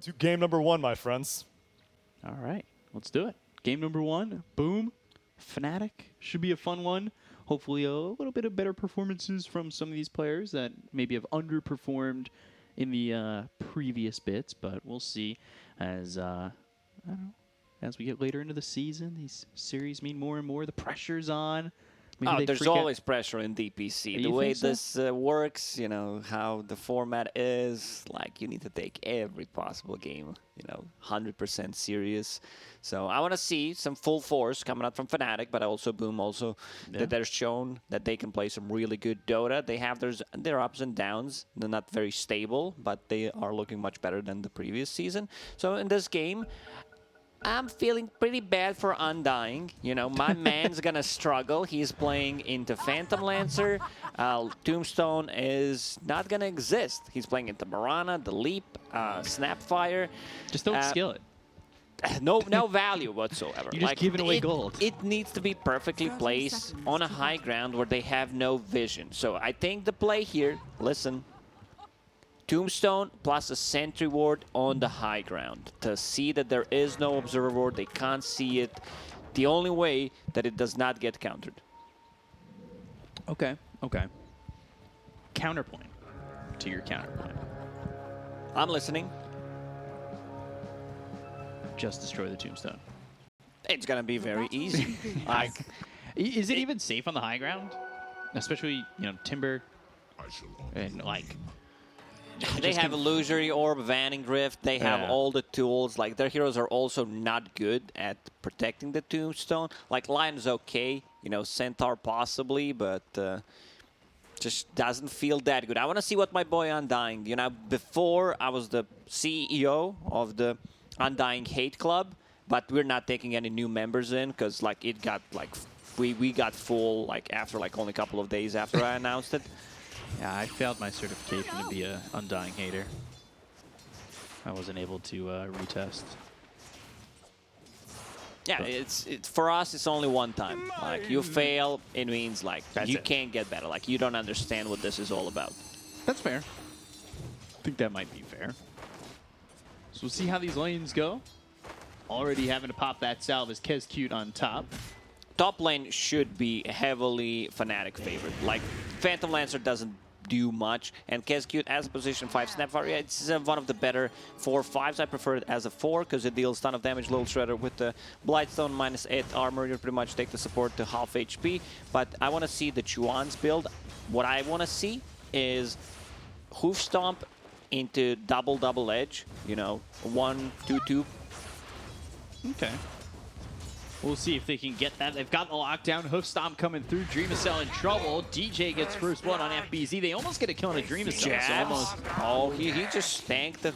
To game number 1, my friends. All right, let's do it. Game number 1, boom. Fnatic should be a fun one. Hopefully a little bit of better performances from some of these players that maybe have underperformed in the previous bits, but we'll see as, I don't know, as we get later into the season, these series mean more and more. The pressure's on. Maybe there's always pressure in DPC. The way this works, you know, how the format is, like you need to take every possible game, 100% serious. So I want to see some full force coming out from Fnatic, but also Boom that they're shown that they can play some really good Dota. They have their ups and downs. They're not very stable, but they are looking much better than the previous season. So in this game, I'm feeling pretty bad for Undying. My man's gonna struggle. He's playing into Phantom Lancer. Tombstone is not gonna exist. He's playing into Mirana, the Leap, Snapfire. Just don't skill it. No value whatsoever. You're just giving away gold. It needs to be perfectly placed on a high ground where they have no vision. So I think the play here, listen, Tombstone plus a sentry ward on the high ground to see that there is no observer ward, they can't see it. The only way that it does not get countered. Okay. Counterpoint to your counterpoint. I'm listening. Just destroy the Tombstone. It's gonna be very easy. Is it even safe on the high ground? Especially, Timber and They have Illusory Orb, Vanning Drift. They have all the tools. Like, their heroes are also not good at protecting the Tombstone. Like, Lion's okay. Centaur possibly, but just doesn't feel that good. I want to see what my boy Undying. Before I was the CEO of the Undying Hate Club, but we're not taking any new members in because, it got, we got full, after, only a couple of days after I announced it. Yeah, I failed my certification to be a Undying hater. I wasn't able to retest. Yeah, it's for us. It's only one time. You fail, it means you can't get better. You don't understand what this is all about. That's fair. I think that might be fair. So we'll see how these lanes go. Already having to pop that salve is Kescute on top. Top lane should be heavily Fnatic favored. Phantom Lancer doesn't do much, and Kescute as a position 5 Snapfire, it's one of the better 4/5s. I prefer it as a 4 because it deals ton of damage. Little Shredder with the Blightstone -8 armor, you pretty much take the support to half HP. But I want to see the Chuan's build. What I want to see is Hoof Stomp into double edge, 1-2-2. Okay. We'll see if they can get that. They've got the lockdown. Hoof Stomp coming through. Dreamacell in trouble. DJ gets first blood on FBZ. They almost get a kill on a Dreamacell. Oh, he just tanked the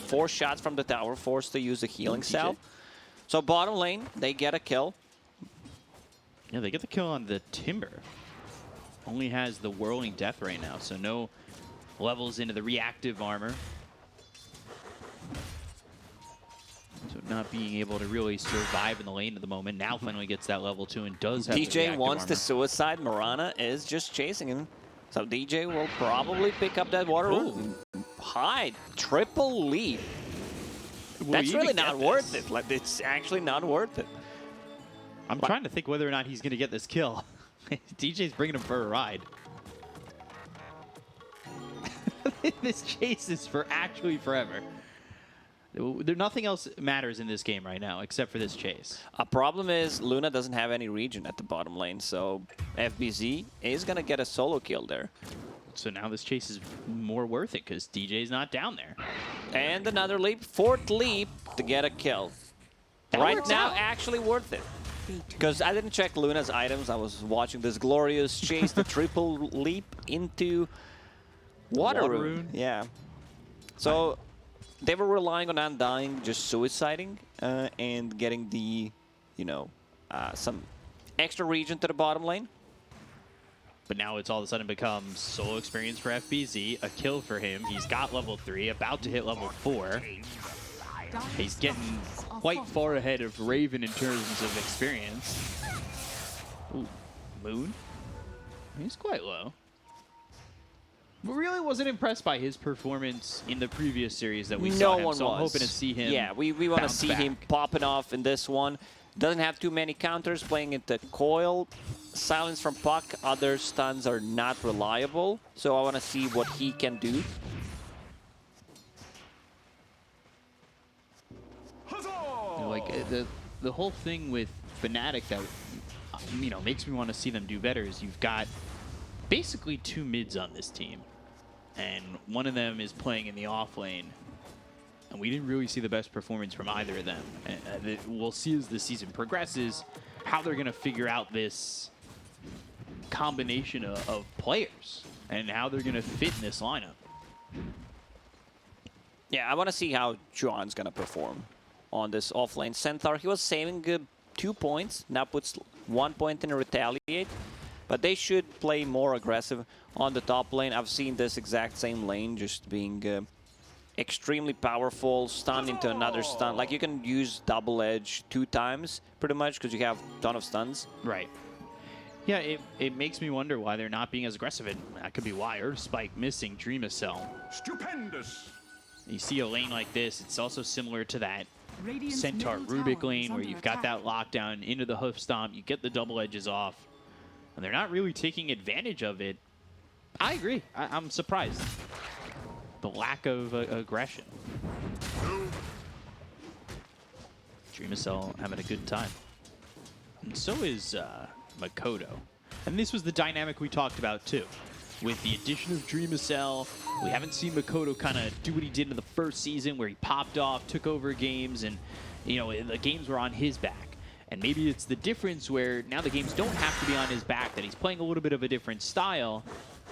4 shots from the tower, forced to use the healing salve. So bottom lane, they get a kill. Yeah, they get the kill on the Timber. Only has the Whirling Death right now, so no levels into the reactive armor. So not being able to really survive in the lane at the moment. Now finally gets that level 2 and does have DJ wants to suicide. Mirana is just chasing him. So DJ will probably pick up that water. Hide. Triple leap. That's really not worth it. It's actually not worth it. I'm trying to think whether or not he's going to get this kill. DJ's bringing him for a ride. This chase is for actually forever. Nothing else matters in this game right now except for this chase. A problem is Luna doesn't have any regen at the bottom lane, so FBZ is going to get a solo kill there. So now this chase is more worth it because DJ's not down there. And another leap, 4th leap to get a kill. Right now, actually worth it. Because I didn't check Luna's items. I was watching this glorious chase, the triple leap into Water Rune. Yeah. So they were relying on Undying, just suiciding and getting the, some extra regen to the bottom lane. But now it's all of a sudden become solo experience for FBZ, a kill for him. He's got level 3, about to hit level 4. He's getting quite far ahead of Raven in terms of experience. Ooh, Moon? He's quite low. really wasn't impressed by his performance in the previous series that we No saw him. one So was. I'm hoping to see him. Yeah, we want to bounce see him back. popping off in this one. Doesn't have too many counters, playing at the coil. Silence from Puck, other stuns are not reliable. So I want to see what he can do. You know, like the whole thing with Fnatic that makes me want to see them do better is you've got basically two mids on this team, and one of them is playing in the off lane, and we didn't really see the best performance from either of them. And we'll see as the season progresses how they're going to figure out this combination of players and how they're going to fit in this lineup. Yeah, I want to see how Juan's going to perform on this offlane Centaur. He was saving 2 points, now puts 1 point in a retaliate, but they should play more aggressive on the top lane. I've seen this exact same lane just being extremely powerful, stun into another stun. Like, you can use double edge 2 times pretty much because you have a ton of stuns. Right. Yeah, it makes me wonder why they're not being as aggressive, and that could be why. Earth Spike missing Dreamacell. Stupendous. You see a lane like this, it's also similar to that Radiant's Centaur middle Rubik tower lane is where under you've got attack. that lockdown into the hoof stomp, you get the double edges off, and they're not really taking advantage of it. I agree. I'm surprised. The lack of aggression. Dreamacell having a good time. And so is Makoto. And this was the dynamic we talked about too. With the addition of Dreamacell, we haven't seen Makoto kind of do what he did in the first season where he popped off, took over games, and the games were on his back. And maybe it's the difference where now the games don't have to be on his back, that he's playing a little bit of a different style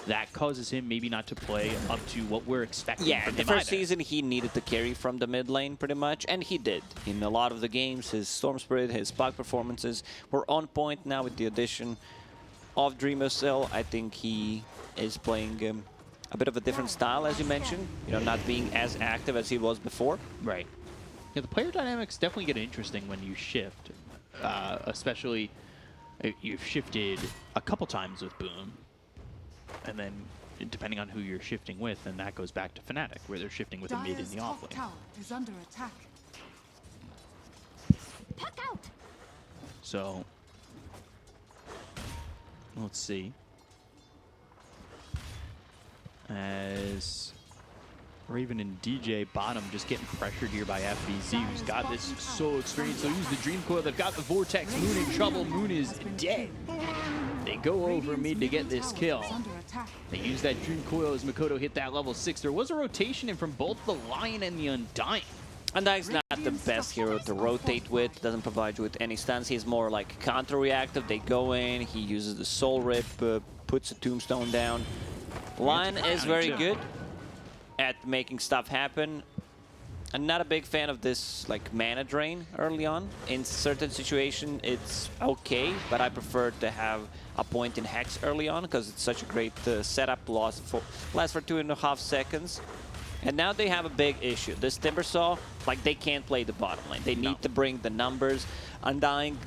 that causes him maybe not to play up to what we're expecting Yeah, from the him first either. season he needed to carry from the mid lane pretty much, and he did. In a lot of the games, his Storm Spirit, his Puck performances were on point. Now with the addition of Dreamacell, I think he is playing a bit of a different style, as you mentioned. Not being as active as he was before. Right. Yeah, the player dynamics definitely get interesting when you shift, especially if you've shifted a couple times with Boom, and then depending on who you're shifting with, and that goes back to Fnatic, where they're shifting with a mid in Dire's the top offlane. tower is under attack. Puck out. So, let's see. As Raven and DJ bottom just getting pressured here by FBZ, who's got this solo experience. They'll use the Dream Coil. They've got the Vortex. Moon in trouble. Moon is dead. They go over mid to get this kill. They use that Dream Coil as Makoto hit that level 6. There was a rotation in from both the Lion and the Undying. Undying's not the best hero to rotate with, doesn't provide you with any stuns. He's more like counter-reactive. They go in, he uses the Soul Rip, puts a Tombstone down. Lion is very good at making stuff happen. I'm not a big fan of this mana drain early on. In certain situations, it's okay, but I prefer to have a point in Hex early on because it's such a great setup. Lasts for 2.5 seconds. And now they have a big issue. This Timbersaw, they can't play the bottom lane. They need to bring the numbers. Undying,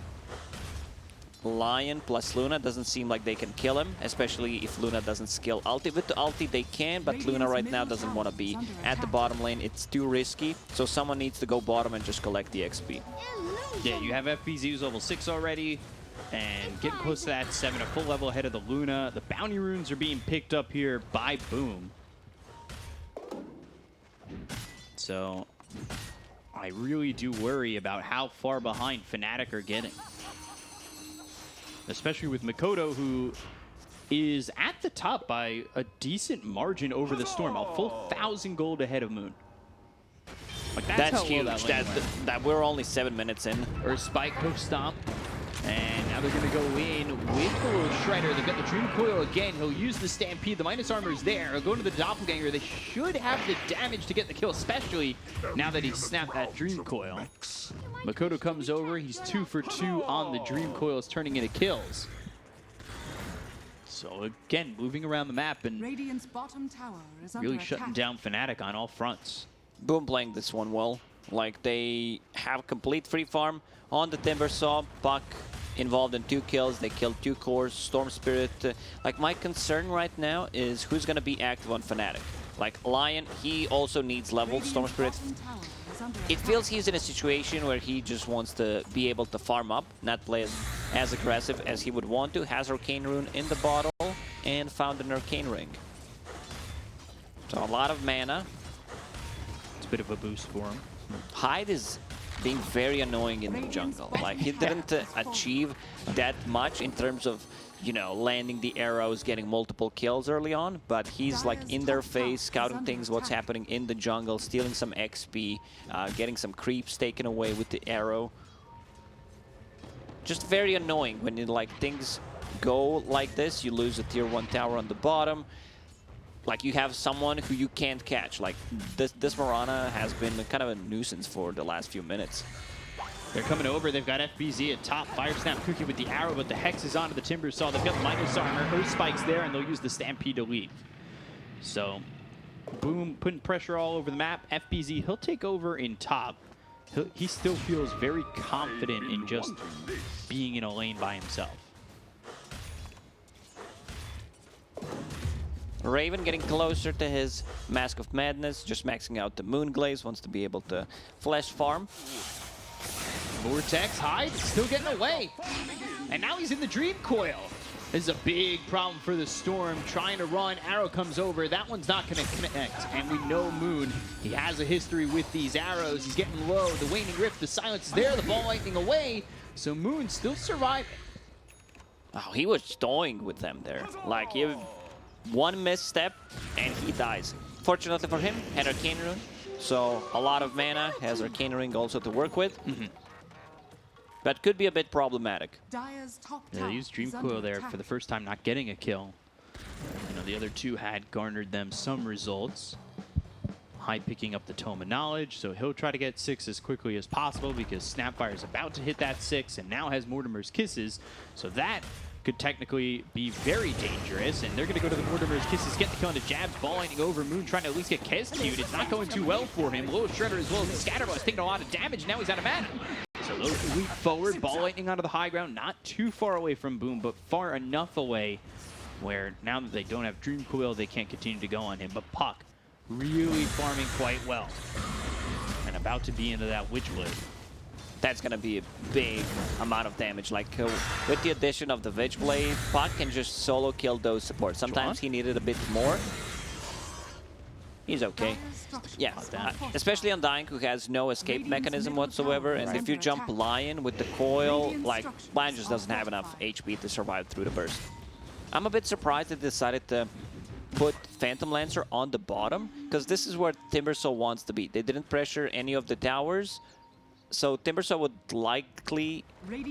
Lion plus Luna doesn't seem like they can kill him, especially if Luna doesn't skill ulti. With the ulti they can, but Luna right now doesn't want to be at the bottom lane. It's too risky, so someone needs to go bottom and just collect the XP. Yeah, you have FBZ who's level 6 already, and getting close to that 7, a full level ahead of the Luna. The bounty runes are being picked up here by Boom. So, I really do worry about how far behind Fnatic are getting. Especially with Makoto, who is at the top by a decent margin over the Storm. A full 1,000 gold ahead of Moon. That's huge. That we're only 7 minutes in. Or Spike Hoof Stomp. And now they're going to go in with the little Shredder. They've got the Dream Coil again. He'll use the Stampede. The minus armor is there. He'll go into the Doppelganger. They should have the damage to get the kill, especially now that he snapped that Dream Coil. Makoto comes over. He's 2 for 2 on the Dream Coils, turning into kills. So again, moving around the map and Radiant's bottom tower is under really attack. shutting down Fnatic on all fronts. Boom playing this one well. They have complete free farm on the Timbersaw. Puck involved in 2 kills. They killed 2 cores, Storm Spirit. Like, my concern right now is who's going to be active on Fnatic. Like, Lion, he also needs leveled Storm Spirit. It feels he's in a situation where he just wants to be able to farm up, not play as aggressive as he would want to. Has Arcane Rune in the bottle and found an Arcane Ring. So a lot of mana. It's a bit of a boost for him. Hyde is being very annoying in the jungle. Like, he didn't achieve that much in terms of, you know, landing the arrows, getting multiple kills early on, but he's like in their face, scouting things, what's happening in the jungle, stealing some XP, getting some creeps taken away with the arrow. Just very annoying when like things go like this. You lose a tier 1 tower on the bottom. Like, you have someone who you can't catch. Like, this Mirana has been kind of a nuisance for the last few minutes. They're coming over. They've got FBZ at top. Fire Snap Cookie with the arrow, but the Hex is onto the Timbersaw. They've got Minus Armor. Earth Spike's there, and they'll use the Stampede to leave. So, Boom putting pressure all over the map. FBZ, he'll take over in top. He still feels very confident in just being in a lane by himself. Raven getting closer to his Mask of Madness, just maxing out the Moonglaze, wants to be able to flash farm. Vortex, Hyde, still getting away. And now he's in the Dream Coil. This is a big problem for the Storm, trying to run. Arrow comes over. That one's not going to connect. And we know Moon, he has a history with these arrows. He's getting low. The Waning Rift, the silence is there. The ball lightning away. So Moon still surviving. Oh, he was toying with them there. Like, one misstep and he dies. Fortunately for him, had Arcane Rune, so a lot of mana, has Arcane Ring also to work with. But could be a bit problematic. Yeah, they used Dream Coil there for the first time, not getting a kill. You know, the other two had garnered them some results. Hyde picking up the Tome of Knowledge, so he'll try to get 6 as quickly as possible because Snapfire is about to hit that 6 and now has Mortimer's Kisses, so that could technically be very dangerous, and they're going to go to the Mortimer's Kisses, get the kill into jabs, ball lightning over. Moon trying to at least get KSQ'd. It's not going too well for him. Low Shredder as well as the Scatterblast taking a lot of damage. Now he's out of mana. So low leap forward, ball lightning onto the high ground, not too far away from Boom, but far enough away where now that they don't have Dream Coil, they can't continue to go on him. But Puck really farming quite well, and about to be into that Witchblade. That's going to be a big amount of damage. Like, with the addition of the Witchblade, Puck can just solo kill those supports. Sometimes he needed a bit more. He's okay. Yeah, especially on Dying, who has no escape mechanism whatsoever. And if you jump Lion with the coil, like, Lion just doesn't have enough HP to survive through the burst. I'm a bit surprised they decided to put Phantom Lancer on the bottom, because this is where Timbersaw wants to be. They didn't pressure any of the towers. So Timbersaw would likely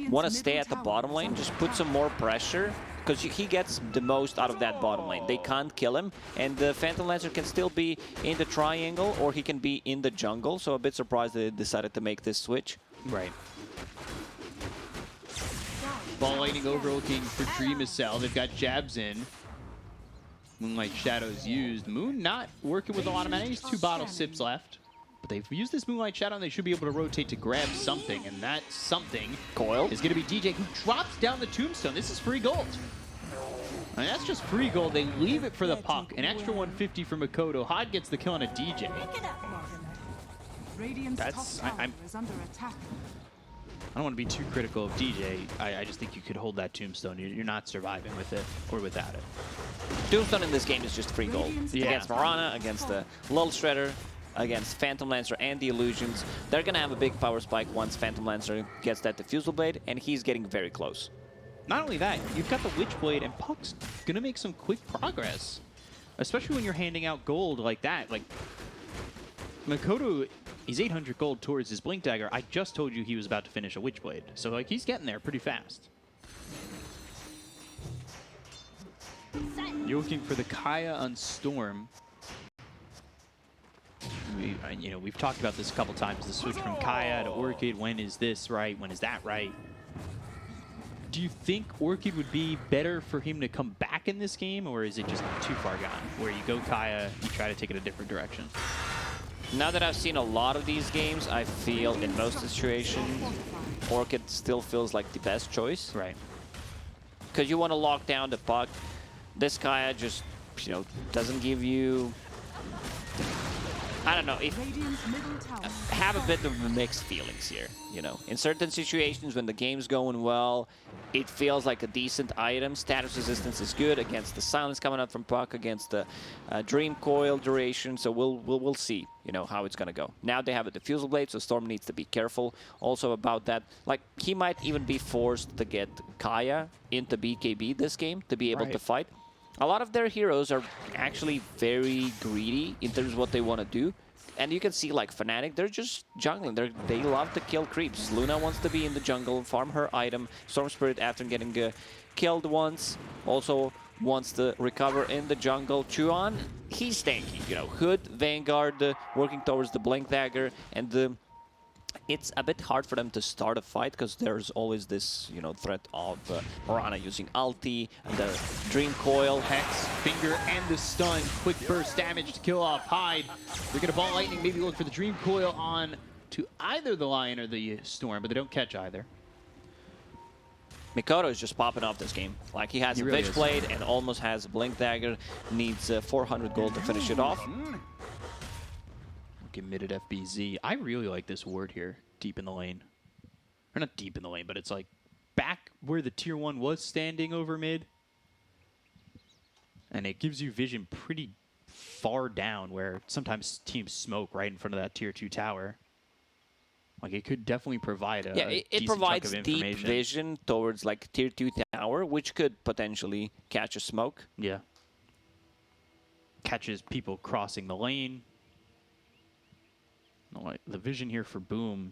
want to stay at the bottom lane, just put some more pressure, because he gets the most out of that bottom lane. They can't kill him, and the Phantom Lancer can still be in the triangle, or he can be in the jungle, so a bit surprised they decided to make this switch. Right. Ball lightning over looking for Dream of Cell. They've got jabs in. Moonlight Shadow's used. Moon not working with a lot of mana. He's 2 bottle sips left. But they've used this Moonlight Shadow, and they should be able to rotate to grab something, and that something Coil is going to be DJ, who drops down the Tombstone. This is free gold. I mean, that's just free gold. They leave it for the Puck. An extra 150 from Makoto. Hyde gets the kill on a DJ. That's... I don't want to be too critical of DJ. I just think you could hold that Tombstone. You're not surviving with it or without it. Tombstone in this game is just free gold. Against Mirana, against the Lull Shredder, against Phantom Lancer and the Illusions. They're going to have a big power spike once Phantom Lancer gets that Diffusal Blade, and he's getting very close. Not only that, you've got the Witchblade, and Puck's going to make some quick progress. Especially when you're handing out gold like that. Like, Makoto is 800 gold towards his Blink Dagger. I just told you he was about to finish a Witchblade. So, like, he's getting there pretty fast. You're looking for the Kaya on Storm. We've talked about this a couple times, the switch from Kaya to Orchid. When is this right? When is that right? Do you think Orchid would be better for him to come back in this game, or is it just too far gone, where you go Kaya, you try to take it a different direction? Now that I've seen a lot of these games, I feel in most situations, Orchid still feels like the best choice. Right. Because you want to lock down the puck. This guy just, you know, doesn't give you... I don't know, if have a bit of mixed feelings here, you know. In certain situations, when the game's going well, it feels like a decent item. Status resistance is good against the silence coming out from puck, against the dream coil duration. So we'll see, you know, how it's gonna go. Now they have a diffusal blade, so Storm needs to be careful also about that. Like, he might even be forced to get Kaya into BKB this game to be able to fight. A lot of their heroes are actually very greedy in terms of what they want to do. And you can see, like, Fnatic, they're just jungling. They love to kill creeps. Luna wants to be in the jungle, farm her item. Storm Spirit, after getting killed once, also wants to recover in the jungle. Chuan, he's tanky. You know, Hood, Vanguard, working towards the Blink Dagger, and it's a bit hard for them to start a fight because there's always this, you know, threat of Morana using ulti and the Dream Coil. Hex, Finger, and the stun. Quick burst damage to kill off Hyde. They're going to Ball Lightning, maybe look for the Dream Coil on to either the Lion or the Storm, but they don't catch either. Mikoto is just popping off this game. Like, he has a really Witchblade and almost has a Blink Dagger. Needs 400 gold to finish it off. Looking mid at FBZ. I really like this ward here, deep in the lane. Or not deep in the lane, but it's like back where the tier 1 was standing over mid. And it gives you vision pretty far down where sometimes teams smoke right in front of that tier 2 tower. Like, it could definitely provide a it provides deep vision towards like tier 2 tower, which could potentially catch a smoke. Yeah. Catches people crossing the lane. The vision here for Boom.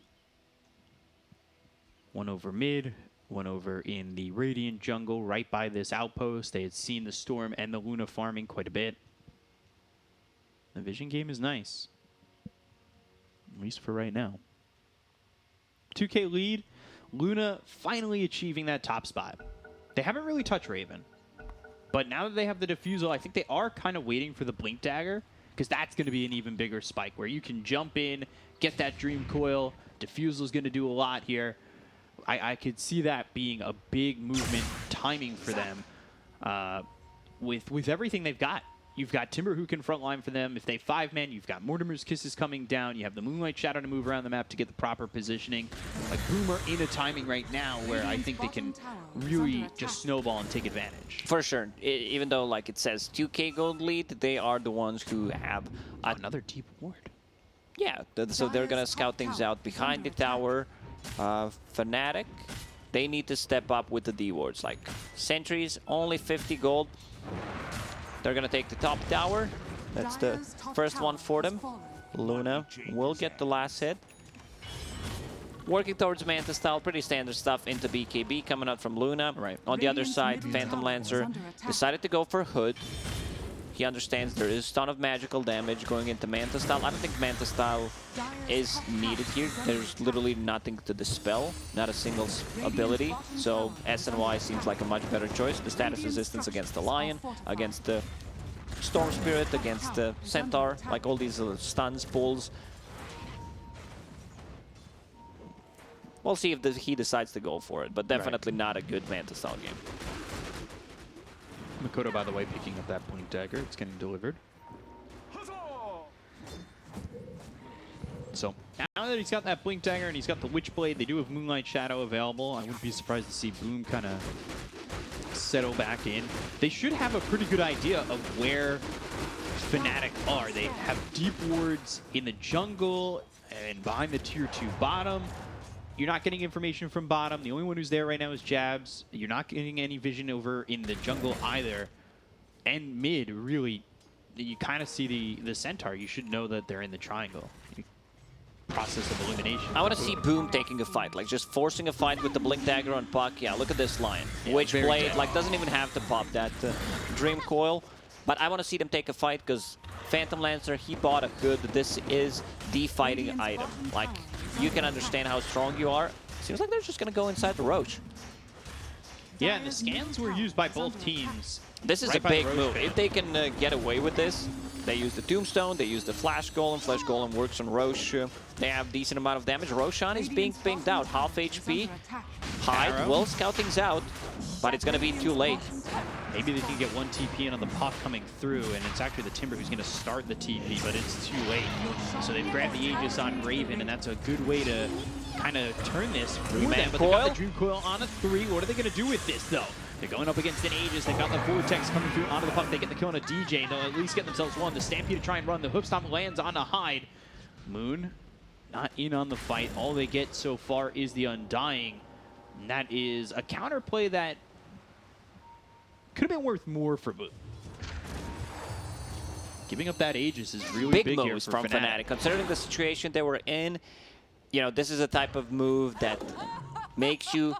One over mid, one over in the Radiant jungle, right by this outpost. They had seen the Storm and the Luna farming quite a bit. The vision game is nice. At least for right now. 2K lead. Luna finally achieving that top spot. They haven't really touched Raven. But now that they have the Diffusal, I think they are kind of waiting for the Blink Dagger. Because that's going to be an even bigger spike where you can jump in, get that Dream Coil. Diffusal is going to do a lot here. I could see that being a big movement timing for them with everything they've got. You've got Timber who can frontline for them. If they 5-man, you've got Mortimer's Kisses coming down. You have the Moonlight Shadow to move around the map to get the proper positioning. Like, Boomer in a timing right now where I think they can really just snowball and take advantage. For sure. Even though, like, it says 2K gold lead, they are the ones who have another deep ward. Yeah, so they're going to scout things out behind the tower. Fnatic, they need to step up with the D wards. Like, sentries, only 50 gold. They're going to take the top tower. That's the first one for them. Luna will get the last hit. Working towards Manta style, pretty standard stuff into BKB coming out from Luna. Right. On the other side, Phantom Lancer decided to go for Hood. He understands there is a ton of magical damage going into Manta style. I don't think Manta style is needed here. There's literally nothing to dispel, not a single ability. So SNY seems like a much better choice. The status resistance against the Lion, against the Storm Spirit, against the Centaur, like all these stuns, pulls. We'll see if he decides to go for it, but definitely not a good Manta style game. Mikoto, by the way, picking up that Blink Dagger. It's getting delivered. So, now that he's got that Blink Dagger and he's got the Witchblade, they do have Moonlight Shadow available. I wouldn't be surprised to see Boom kind of settle back in. They should have a pretty good idea of where Fnatic are. They have deep wards in the jungle and behind the tier 2 bottom. You're not getting information from bottom. The only one who's there right now is Jabs. You're not getting any vision over in the jungle either. And mid, really, you kind of see the Centaur. You should know that they're in the triangle. Process of elimination. I want to see Boom taking a fight, like just forcing a fight with the Blink Dagger on Puck. Yeah, look at this Lion. Yeah, Witchblade, like, doesn't even have to pop that Dream Coil. But I want to see them take a fight because Phantom Lancer, he bought a Hood. This is the fighting item. Like, you can understand how strong you are. Seems like they're just going to go inside the Roach. Yeah, and the scans were used by both teams This is Right a by the big Roche move. fan. If they can get away with this, they use the Tombstone, they use the Flash Golem. Flash Golem works on Roche. They have decent amount of damage. Roshan is being pinged out, half HP. Hyde Arrow. will scout things out, but it's going to be too late. Maybe they can get one TP in on the puck coming through, and it's actually the Timber who's going to start the TP, but it's too late. So they've grabbed the Aegis on Raven, and that's a good way to kind of turn this for them. But they got the Dream Coil on a 3. What are they going to do with this, though? They're going up against an Aegis. They've got the Vortex coming through onto the puck. They get the kill on a DJ, and they'll at least get themselves one. The Stampede to try and run. The Hoofstomp lands on a Hyde. Moon not in on the fight. All they get so far is the Undying. And that is a counterplay that could have been worth more for Moon. Giving up that Aegis is really big moves here from for Fnatic. Considering the situation they were in, you know, this is a type of move that makes you,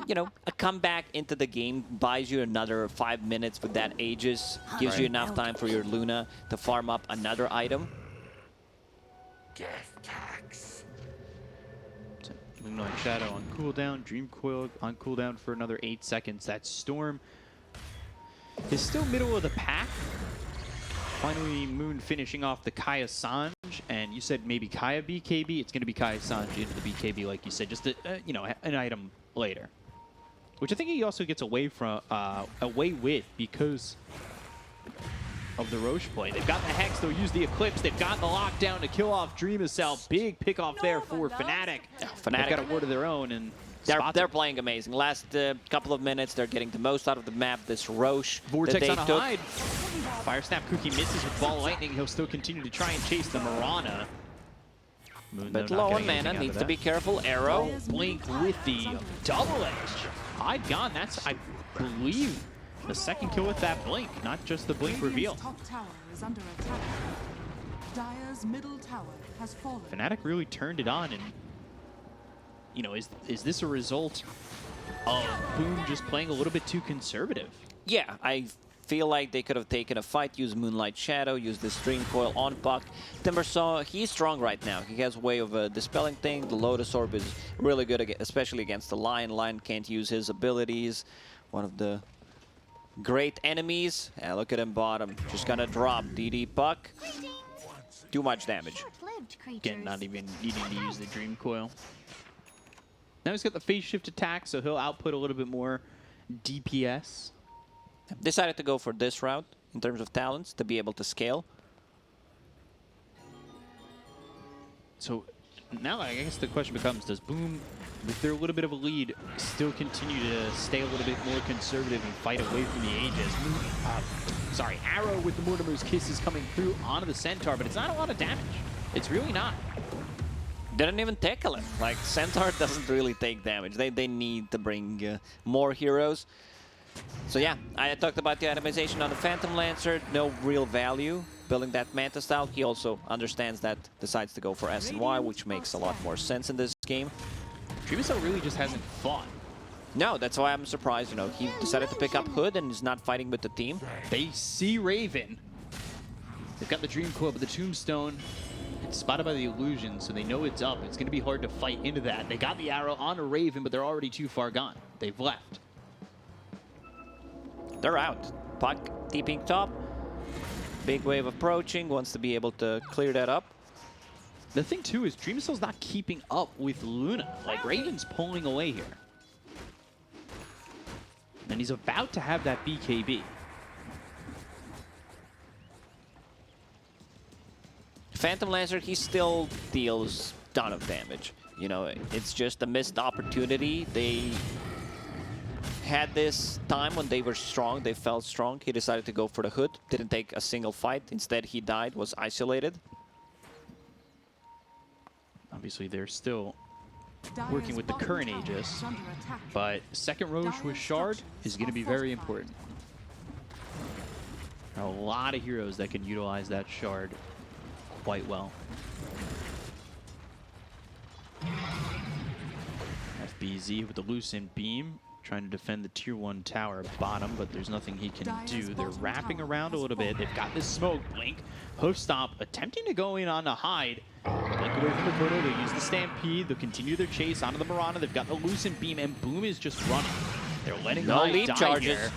you know, a comeback into the game, buys you another 5 minutes with that Aegis, gives you enough time for your Luna to farm up another item. Moonlight Shadow on cooldown, Dream Coil on cooldown for another 8 seconds. That Storm is still middle of the pack. Finally, Moon finishing off the Kaya Sanj, and you said maybe Kaya BKB. It's going to be Kaya Sanj into the BKB, like you said, just a, you know, an item later, which I think he also gets away with because of the Roche play. They've got the Hex, they'll use the Eclipse, they've got the lockdown to kill off Dreamcell. Big pick off there for Fnatic. They've got a word of their own, and they're playing amazing. Last couple of minutes, they're getting the most out of the map. This Roche Vortex that on they a took. Hyde. Fire Snap Cookie misses with Ball Lightning. He'll still continue to try and chase the Marana. Moon, But though, not low on getting mana, anything out needs of to be that. careful. Arrow. Blink with the double edge. Hyde gone. That's, I believe, the second kill with that blink, not just the blink reveal. Top tower is under attack. Dire's middle tower has fallen. Fnatic really turned it on, and you know, is this a result of Boom just playing a little bit too conservative? Yeah, I feel like they could have taken a fight, used Moonlight Shadow, used this Dream Coil on Puck. Timbersaw, he's strong right now. He has a way of dispelling things. The Lotus Orb is really good, especially against the Lion. Lion can't use his abilities. One of the great enemies. Yeah, look at him bottom. Just gonna drop DD Puck. Too much damage. Again, not even needing to use the Dream Coil. Now he's got the phase shift attack, so he'll output a little bit more DPS. Decided to go for this route in terms of talents to be able to scale. So now I guess the question becomes, does Boom, with their little bit of a lead, still continue to stay a little bit more conservative and fight away from the Aegis? Sorry, Arrow with the Mortimer's Kisses coming through onto the Centaur, but it's not a lot of damage. It's really not. Didn't even tackle him. Like, Centaur doesn't really take damage. They need to bring more heroes. So yeah, I talked about the itemization on the Phantom Lancer. No real value building that Manta style. He also understands that, decides to go for SNY, which makes a lot more sense in this game. Dreamcell really just hasn't fought. No, that's why I'm surprised. You know, he decided to pick up Hood and is not fighting with the team. They see Raven. They've got the Dream Coil, but the Tombstone, it's spotted by the Illusion, so they know it's up. It's going to be hard to fight into that. They got the arrow on a Raven, but they're already too far gone. They've left. They're out. Puck deeping top. Big wave approaching. Wants to be able to clear that up. The thing, too, is Dreamcell's not keeping up with Luna. Like, Raven's pulling away here. And he's about to have that BKB. Phantom Lancer, he still deals a ton of damage. You know, it's just a missed opportunity. They had this time when they were strong, they felt strong. He decided to go for the Hood. Didn't take a single fight. Instead, he died, was isolated. Obviously, they're still working with the current Aegis, but second Roche with Shard is going to be very important. There are a lot of heroes that can utilize that Shard quite well. FBZ with the Lucent Beam, trying to defend the tier 1 tower bottom, but there's nothing he can do. They're wrapping around a little bit. They've got this smoke. Blink, Hoof Stomp, attempting to go in on the Hyde. Blink away from the Proto. They'll use the Stampede. They'll continue their chase onto the Marana. They've got the Lucent Beam, and Boom is just running. They're letting No Hyde lead die charges. here.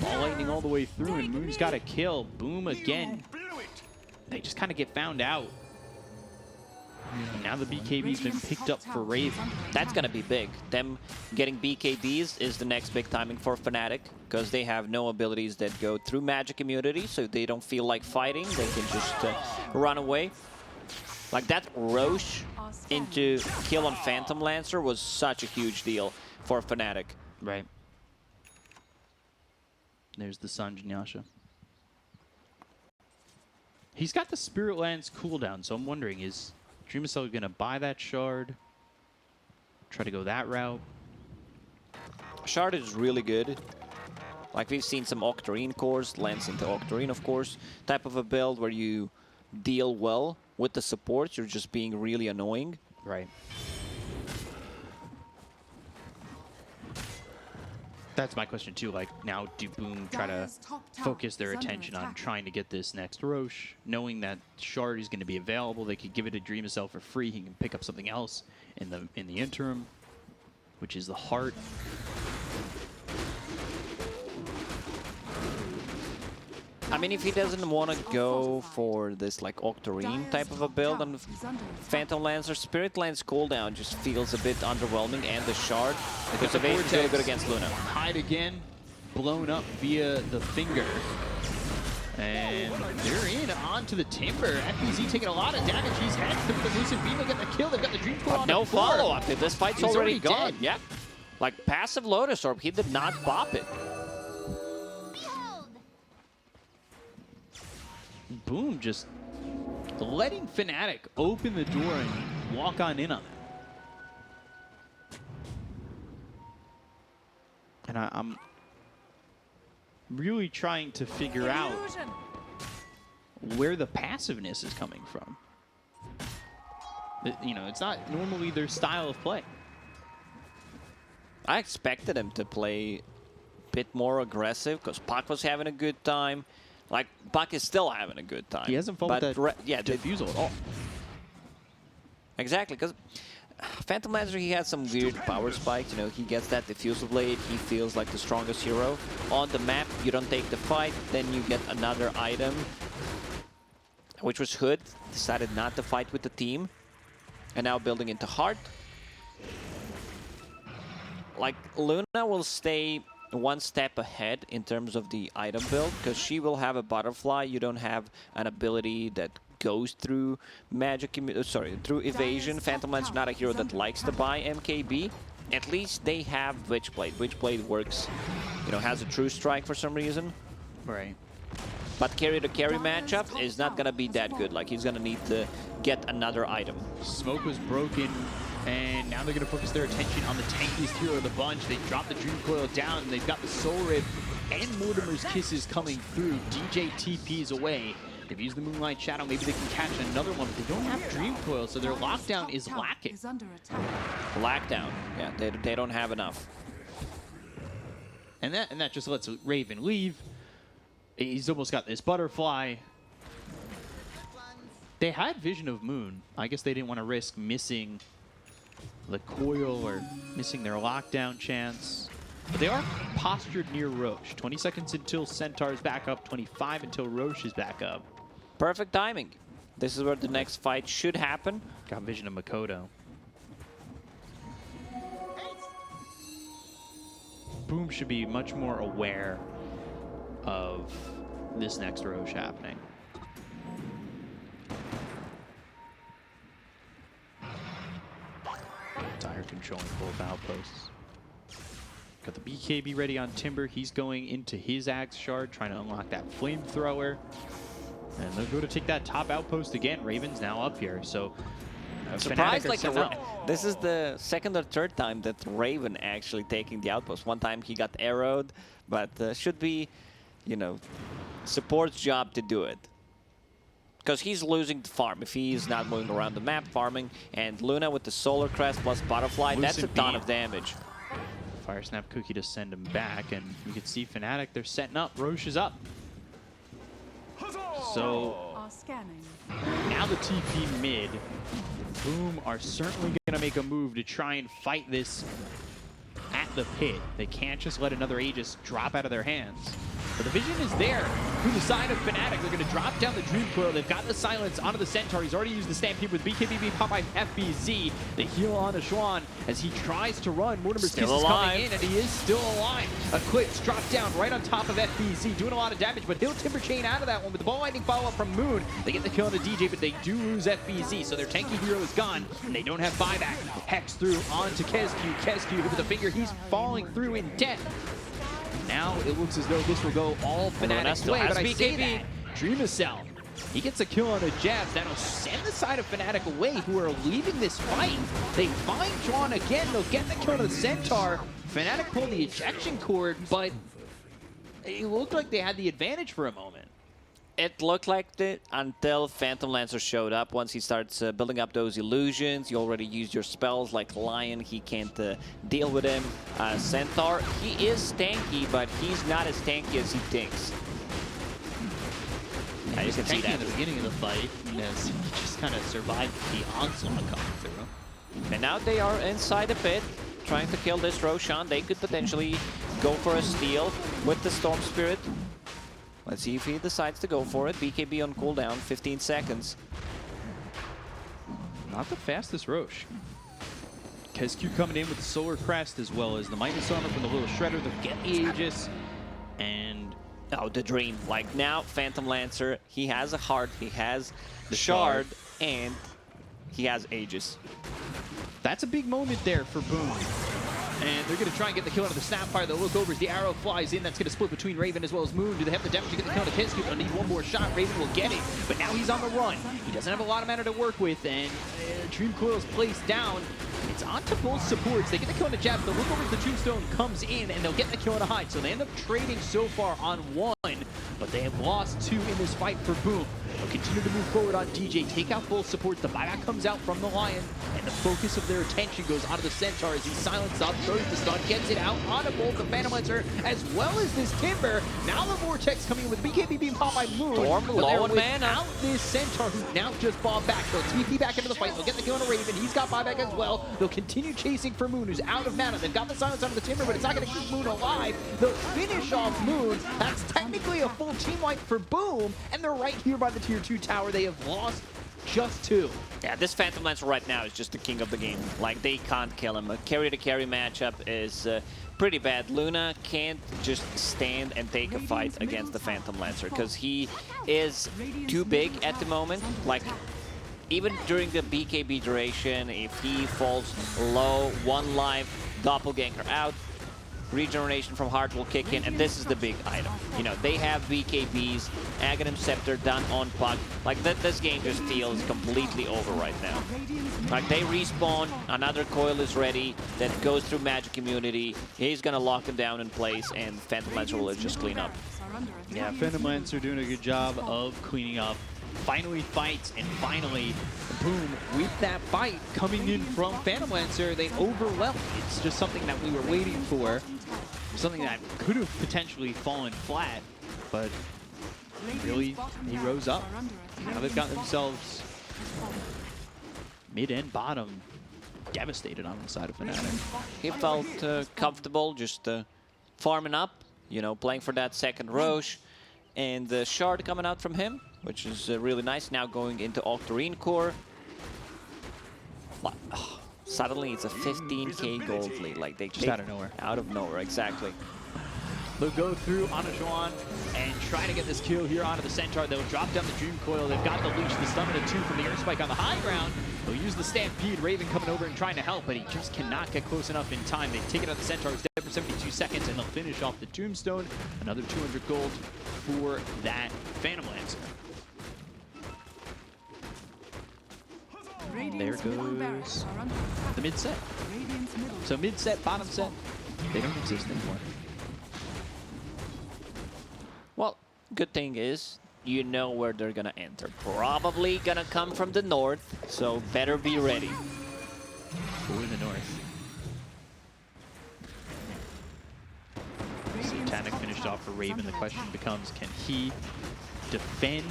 Ball lightning all the way through, and Moon's got a kill. Boom again. They just kind of get found out. And now the BKB's been picked up for Raven. That's going to be big. Them getting BKBs is the next big timing for Fnatic, because they have no abilities that go through magic immunity, so they don't feel like fighting. They can just run away. Like that Rosh into kill on Phantom Lancer was such a huge deal for Fnatic. Right. There's the Sanj and Yasha. He's got the Spirit Lance cooldown, so I'm wondering, is Dreamcell going to buy that shard? Try to go that route? Shard is really good. Like we've seen some Octarine cores, Lance into Octarine, of course, type of a build where you deal well with the supports. You're just being really annoying. Right. That's my question too. Like, now do Boom try to focus their attention on trying to get this next Rosh, knowing that shard is going to be available? They could give it to Dreamcell for free. He can pick up something else in the interim, which is the heart. I mean, if he doesn't want to go for this like Octarine type of a build on Phantom Lancer, Spirit Lance cooldown just feels a bit underwhelming, and the shard, because the base is really good against Luna. Hide again, blown up via the finger. And they're in onto the Timber. FBZ taking a lot of damage. He's had the Lucid Beam, they get the kill. They've got the Dream Coil on No the floor. follow-up. This fight's already gone. Dead. Yep. Like passive Lotus Orb, he did not pop it. Boom, just letting Fnatic open the door and walk on in on it. And I'm really trying to figure out where the passiveness is coming from. You know, it's not normally their style of play. I expected him to play a bit more aggressive, because Puck was having a good time. Like, Puck is still having a good time. He hasn't followed that defusal at all. Exactly, because Phantom Lancer, he had some weird power spikes. You know, he gets that diffusal blade. He feels like the strongest hero. On the map, you don't take the fight, then you get another item, which was Hood. Decided not to fight with the team. And now building into Heart. Like, Luna will stay one step ahead in terms of the item build, because she will have a butterfly. You don't have an ability that goes through magic, through evasion. Phantom Lancer not a hero that likes to buy MKB. At least they have Witchblade. Witchblade works, you know, has a true strike for some reason. Right. But carry to carry matchup is not gonna be that good. Like, he's gonna need to get another item. Smoke was broken. And now they're going to focus their attention on the tankiest hero of the bunch. They drop the Dream Coil down, and they've got the Soul Rib and Mortimer's Kisses coming through. DJ TP's away. They've used the Moonlight Shadow. Maybe they can catch another one, but they don't have Dream Coil, so their lockdown is lacking. Lockdown. Yeah, they don't have enough. And that just lets Raven leave. He's almost got this butterfly. They had Vision of Moon. I guess they didn't want to risk missing the coil or missing their lockdown chance. But they are postured near Rosh. 20 seconds until Centaur's back up, 25 until Rosh is back up. Perfect timing. This is where the next fight should happen. Got vision of Makoto. Boom should be much more aware of this next Rosh happening. Dire controlling both outposts. Got the BKB ready on Timber. He's going into his Axe Shard, trying to unlock that Flamethrower. And they'll go to take that top outpost again. Raven's now up here, so surprised, like this is the second or third time that Raven actually taking the outpost. One time he got arrowed, but should be, you know, support's job to do it. Because he's losing the farm if he's not moving around the map farming. And Luna with the Solar Crest plus Butterfly, that's a ton of damage. Fire Snap Cookie to send him back, and you can see Fnatic, they're setting up. Rosh is up. So now the TP mid. Boom are certainly going to make a move to try and fight this at the pit. They can't just let another Aegis drop out of their hands. But the vision is there through the side of Fnatic. They're going to drop down the Dream Coil. They've got the silence onto the Centaur. He's already used the Stampede with BKB, Popeye, FBZ. The heal on Roshan as he tries to run. Mortimer's Kiss is coming in, and he is still alive. Eclipse dropped down right on top of FBZ, doing a lot of damage, but he'll Timber Chain out of that one with the Ball Lightning follow-up from Moon. They get the kill on the DJ, but they do lose FBZ, so their tanky hero is gone, and they don't have buyback. Hex through onto Kesq. Kesq with the finger. He's falling through in death. Now it looks as though this will go all Fnatic's way, but I say that. Dreamacell, he gets a kill on the jabs. That'll send the side of Fnatic away, who are leaving this fight. They find Juan again. They'll get the kill on the Centaur. Fnatic pulled the ejection cord, but it looked like they had the advantage for a moment. It looked like it until Phantom Lancer showed up. Once he starts building up those illusions, you already used your spells like Lion. He can't deal with him. Centaur, he is tanky, but he's not as tanky as he thinks. Yeah, you can see that at the beginning of the fight, as he just kind of survived the onslaught coming through. And now they are inside the pit, trying to kill this Roshan. They could potentially go for a steal with the Storm Spirit. Let's see if he decides to go for it. BKB on cooldown, 15 seconds. Not the fastest Roche. Kesq coming in with the Solar Crest, as well as the Mightiness Armor from the little Shredder. They'll get the Aegis, and... Oh, the Dream. Like now, Phantom Lancer, he has a heart, he has the Shard, and he has Aegis. That's a big moment there for Boom. And they're going to try and get the kill out of the Snapfire. They'll look over as the arrow flies in. That's going to split between Raven as well as Moon. Do they have the damage to get the kill on the Kesq? They'll need one more shot. Raven will get it. But now he's on the run. He doesn't have a lot of mana to work with. And Dream Coil's placed down. It's on to both supports. They get the kill on the jab. The look over as the Tombstone comes in, and they'll get the kill on a hide. So they end up trading so far on one. But they have lost two in this fight for Boom. They'll continue to move forward on DJ, take out both supports. The buyback comes out from the Lion, and the focus of their attention goes onto the Centaur as he silences up, throws the stun, gets it out onto both the Phantom Lancer, as well as this Timber. Now the Vortex coming in with BKB being popped by Moon. Storm low on mana. Out this Centaur, who now just bombed back. They'll TP back into the fight. They'll get the kill on a Raven. He's got buyback as well. They'll continue chasing for Moon, who's out of mana. They've got the silence onto the Timber, but it's not going to keep Moon alive. They'll finish off Moon. That's technically a full team wipe for Boom, and they're right here by the tier 2 tower. They have lost just two. Yeah, this Phantom Lancer right now is just the king of the game. Like, they can't kill him. A carry-to-carry matchup is pretty bad. Luna can't just stand and take a fight against the Phantom Lancer because he is too big at the moment. Like, even during the BKB duration, if he falls low, one life, doppelganger out, regeneration from heart will kick in, and this is the big item. You know, they have BKBs, Aghanim Scepter done on Puck. Like, this game just feels completely over right now. Like, they respawn, another coil is ready, that goes through Magic Immunity. He's gonna lock them down in place, and Phantom Lancer will just clean up. Yeah, Phantom Lancer doing a good job of cleaning up. Finally fights, and finally, Boom, with that fight coming in from Phantom Lancer, they overwhelmed. It's just something that we were waiting for. Something that could have potentially fallen flat, but really, he rose up. Now they've got themselves mid and bottom devastated on the side of Fnatic. He felt comfortable just farming up, you know, playing for that second Roche, and the Shard coming out from him, which is really nice. Now going into Octarine Core. Oh, suddenly it's a 15k gold lead. Like, they just out of nowhere. Out of nowhere, exactly. They'll go through on Juan and try to get this kill here onto the Centaur. They'll drop down the Dream Coil. They've got the leash, the stun, and a 2 from the Earth Spike on the high ground. They'll use the Stampede. Raven coming over and trying to help, but he just cannot get close enough in time. They take it out the Centaur. He's dead for 72 seconds, and they'll finish off the Tombstone. Another 200 gold for that Phantom Lancer. There goes the mid set. So mid set, bottom set, they don't exist anymore. Well, good thing is, you know where they're gonna enter. Probably gonna come from the north, so better be ready. For the north. Satanic finished off for Raven. The question becomes, can he defend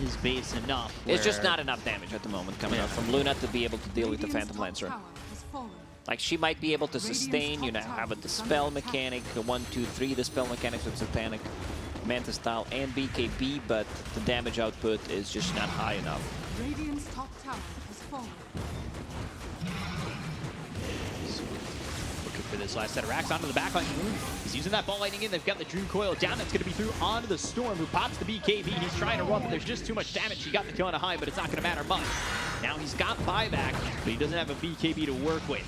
his base enough? It's just not enough damage at the moment coming out from Luna to be able to deal with the Phantom Lancer. Like, she might be able to sustain, you know, have a dispel mechanic, 1, 2, 3 dispel mechanics with Satanic. Manta Style and BKB, but the damage output is just not high enough. Radiant's top tower has fallen. Looking for this last set of racks onto the backline. He's using that ball lightning in. They've got the Dream Coil down. That's going to be through onto the Storm, who pops the BKB. He's trying to run, but there's just too much damage. He got the kill on a high, but it's not going to matter much. Now he's got buyback, but he doesn't have a BKB to work with.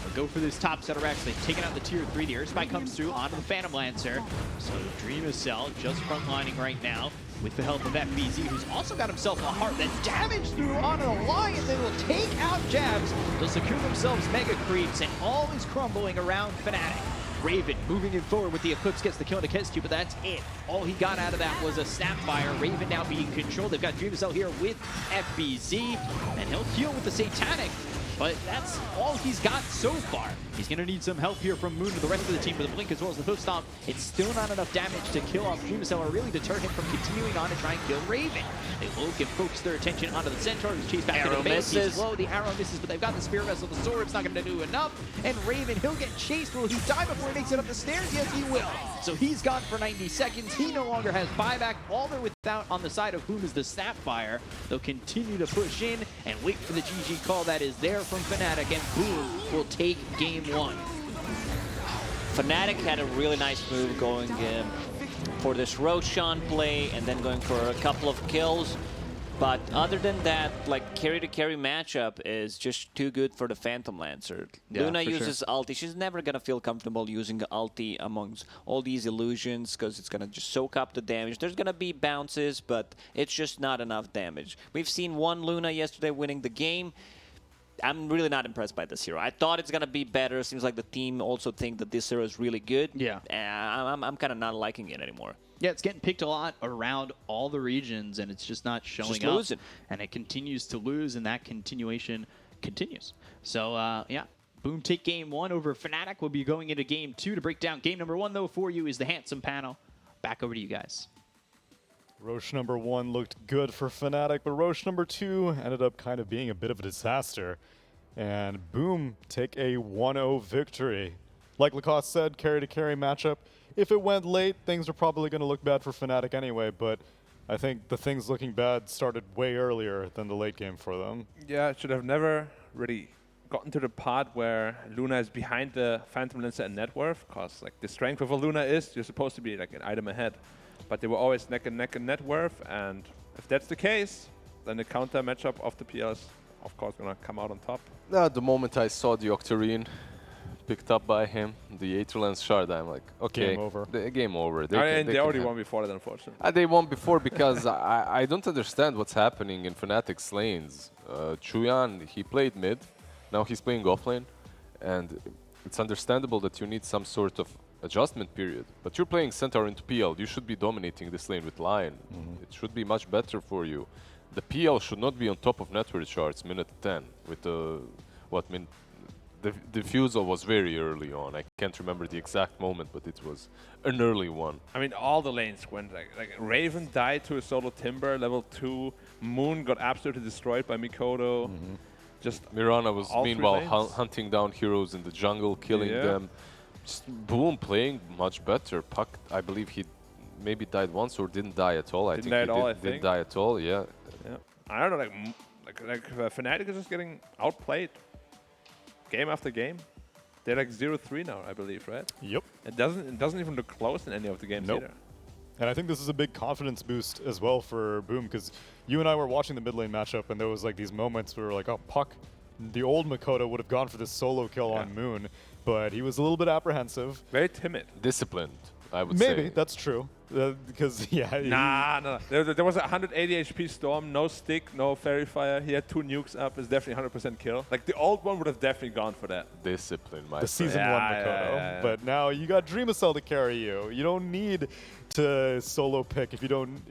They'll go for this top set of racks. They've taken out the tier 3. The Earth Spike comes through onto the Phantom Lancer. So Dream is Cell just frontlining right now with the help of FBZ, who's also got himself a heart that damage through onto the Lion. They will take out Jabs. They'll secure themselves mega creeps, and all is crumbling around Fnatic. Raven moving it forward with the Eclipse, gets the kill on Kescu, but that's it. All he got out of that was a Snapfire. Raven now being controlled. They've got Dream Cell here with FBZ, and he'll heal with the Satanic. But that's all he's got so far. He's going to need some help here from Moon to the rest of the team with the Blink as well as the Hoof Stomp. It's still not enough damage to kill off Dreamcell or really deter him from continuing on to try and kill Raven. They will get focus their attention onto the Centaur, who's chased back into the base. He's low, the arrow misses, but they've got the Spirit Vessel, the Sword. It's not going to do enough. And Raven, he'll get chased. Will he die before he makes it up the stairs? Yes, he will. So he's gone for 90 seconds. He no longer has buyback. All they're without on the side of whom is the Snapfire. They'll continue to push in and wait for the GG call that is there from Fnatic, and Boom will take game 1. Fnatic had a really nice move going for this Roshan play and then going for a couple of kills. But other than that, like, carry-to-carry matchup is just too good for the Phantom Lancer. Yeah, Luna for uses ulti. She's never going to feel comfortable using ulti amongst all these illusions because it's going to just soak up the damage. There's going to be bounces, but it's just not enough damage. We've seen one Luna yesterday winning the game. I'm really not impressed by this hero. I thought it's going to be better. Seems like the team also think that this hero is really good. Yeah. I'm kind of not liking it anymore. Yeah, it's getting picked a lot around all the regions, and it's just not showing just up. losing. And it continues to lose, and that continuation continues. So, yeah, Boom take game 1 over Fnatic. We'll be going into game 2 to break down game number 1, though, for you is the handsome panel. Back over to you guys. Roche number 1 looked good for Fnatic, but Roche number 2 ended up kind of being a bit of a disaster. And Boom take a 1-0 victory. Like Lacoste said, carry-to-carry matchup. If it went late, things are probably going to look bad for Fnatic anyway, but I think the things looking bad started way earlier than the late game for them. Yeah, it should have never really gotten to the part where Luna is behind the Phantom Lancer and net worth, because like the strength of a Luna is you're supposed to be like an item ahead. But they were always neck and neck in net worth, and if that's the case, then the counter matchup of the PLs, of course, going to come out on top. The moment I saw the Octarine picked up by him, the Aetherlance Shard, I'm like, okay, Game over. Game over. They already won before that, unfortunately. They won before because I don't understand what's happening in Fnatic's lanes. Chuyan, he played mid, now he's playing offlane, and it's understandable that you need some sort of adjustment period. But you're playing Centaur into PL, you should be dominating this lane with Lion. It should be much better for you. The PL should not be on top of network charts minute 10 with the the defusal was very early on. I can't remember the exact moment, but it was an early one. I mean, all the lanes went like Raven died to a solo Timber, level 2. Moon got absolutely destroyed by Mikoto. Just Mirana was all meanwhile hunting down heroes in the jungle, killing them. Just Boom playing much better. Puck, I believe he maybe died once or didn't die at all. I think he didn't die at all. Yeah. I don't know, like Fnatic is just getting outplayed game after game. They're like 0-3 now, I believe, right? Yep. It doesn't even look close in any of the games either. And I think this is a big confidence boost as well for Boom, because you and I were watching the mid lane matchup, and there was like these moments where we were like, oh, Puck, the old Mikoto would have gone for this solo kill on Moon, but he was a little bit apprehensive. Very timid. Disciplined, I would say. Maybe, that's true. Because, yeah. Nah. There was a 180 HP Storm, no stick, no Fairy Fire. He had 2 nukes up. It's definitely 100% kill. Like, the old one would have definitely gone for that. Discipline, my The season 1 Mikoto. Yeah. But now you got Dreamcell to carry you. You don't need to solo pick if you don't...